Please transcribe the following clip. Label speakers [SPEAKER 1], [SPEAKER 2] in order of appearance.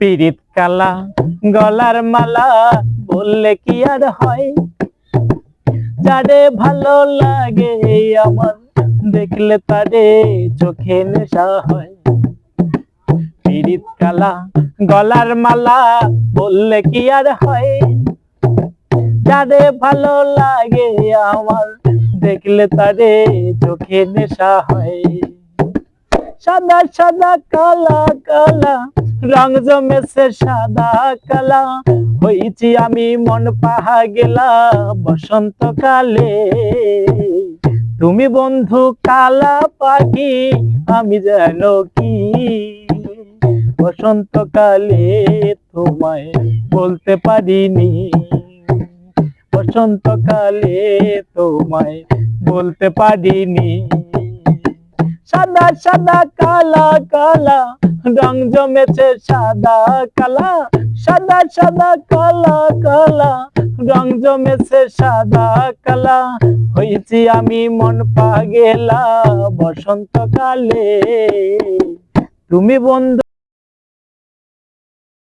[SPEAKER 1] পিরিত কালা গলার মালা বললে কি আর হয়, যারে ভালো লাগে আমার দেখলে তারে চোখে নেশা হয়। পিরিত কালা গলার মালা বললে কি আর হয়, যারে ভালো লাগে আমার দেখলে তারে চোখে নেশা হয়। সাদা সাদা কালা কালা রং জমেছে সাদা কালা, হইছি আমি মন পাহা গেলা বসন্তকালে। তুমি বন্ধু কালা পাখি আমি যেন কি, বসন্তকালে তোমায় বলতে পারিনি, বসন্তকালে তোমায় বলতে পারিনি। সাদা সাদা কালা কালা রং জমেছে সাদা কালা, সাদা সাদা কালা কালা রং জমেছে সাদা কালা, হইছি আমি মন পাগেলা বসন্তকালে। তুমি বন্ধু